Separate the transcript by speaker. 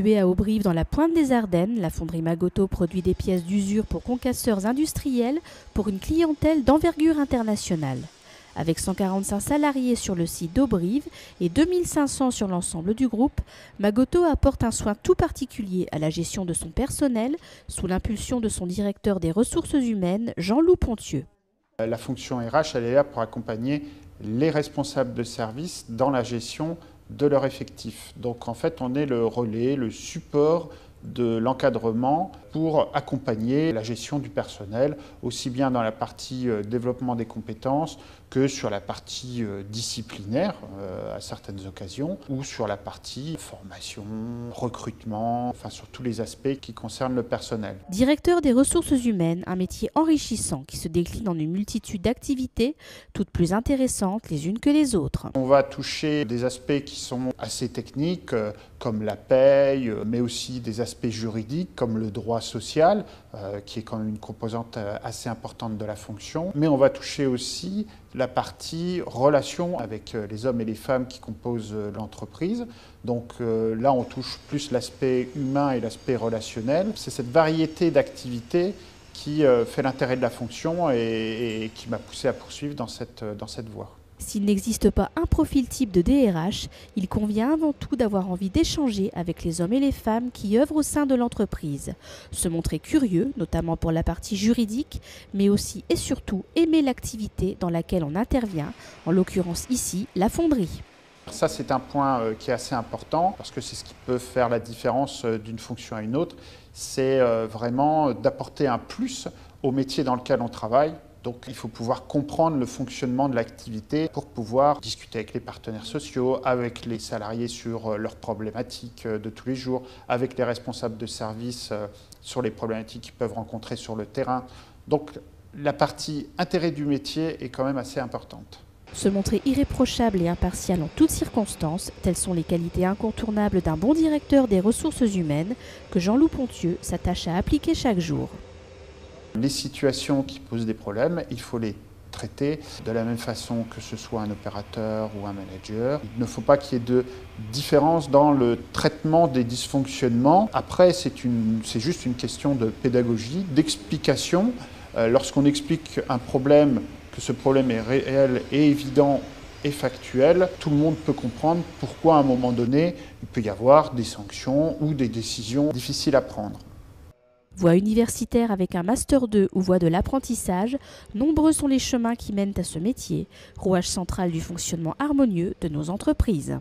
Speaker 1: Située à Auberive dans la pointe des Ardennes, la fonderie Magoto produit des pièces d'usure pour concasseurs industriels pour une clientèle d'envergure internationale. Avec 145 salariés sur le site d'Auberive et 2500 sur l'ensemble du groupe, Magoto apporte un soin tout particulier à la gestion de son personnel sous l'impulsion de son directeur des ressources humaines, Jean-Loup Pontieux.
Speaker 2: La fonction RH, elle est là pour accompagner les responsables de service dans la gestion de leur effectif. Donc en fait, on est le relais, le support de l'encadrement pour accompagner la gestion du personnel, aussi bien dans la partie développement des compétences que sur la partie disciplinaire à certaines occasions, ou sur la partie formation, recrutement, enfin sur tous les aspects qui concernent le personnel.
Speaker 1: Directeur des ressources humaines, un métier enrichissant qui se décline en une multitude d'activités, toutes plus intéressantes les unes que les autres.
Speaker 2: On va toucher des aspects qui sont assez techniques, comme la paye, mais aussi des aspects juridiques, comme le droit social, qui est quand même une composante assez importante de la fonction. Mais on va toucher aussi la partie relation avec les hommes et les femmes qui composent l'entreprise. Donc là, on touche plus l'aspect humain et l'aspect relationnel. C'est cette variété d'activités qui fait l'intérêt de la fonction et qui m'a poussé à poursuivre dans cette voie.
Speaker 1: S'il n'existe pas un profil type de DRH, il convient avant tout d'avoir envie d'échanger avec les hommes et les femmes qui œuvrent au sein de l'entreprise. Se montrer curieux, notamment pour la partie juridique, mais aussi et surtout aimer l'activité dans laquelle on intervient, en l'occurrence ici, la fonderie.
Speaker 2: Ça, c'est un point qui est assez important parce que c'est ce qui peut faire la différence d'une fonction à une autre. C'est vraiment d'apporter un plus au métier dans lequel on travaille. Donc il faut pouvoir comprendre le fonctionnement de l'activité pour pouvoir discuter avec les partenaires sociaux, avec les salariés sur leurs problématiques de tous les jours, avec les responsables de service sur les problématiques qu'ils peuvent rencontrer sur le terrain. Donc la partie intérêt du métier est quand même assez importante.
Speaker 1: Se montrer irréprochable et impartial en toutes circonstances, telles sont les qualités incontournables d'un bon directeur des ressources humaines que Jean-Loup Pontieux s'attache à appliquer chaque jour.
Speaker 2: Les situations qui posent des problèmes, il faut les traiter de la même façon que ce soit un opérateur ou un manager. Il ne faut pas qu'il y ait de différence dans le traitement des dysfonctionnements. Après, c'est juste une question de pédagogie, d'explication. Lorsqu'on explique un problème, que ce problème est réel et évident et factuel, tout le monde peut comprendre pourquoi à un moment donné, il peut y avoir des sanctions ou des décisions difficiles à prendre.
Speaker 1: Voie universitaire avec un Master 2 ou voie de l'apprentissage, nombreux sont les chemins qui mènent à ce métier, rouage central du fonctionnement harmonieux de nos entreprises.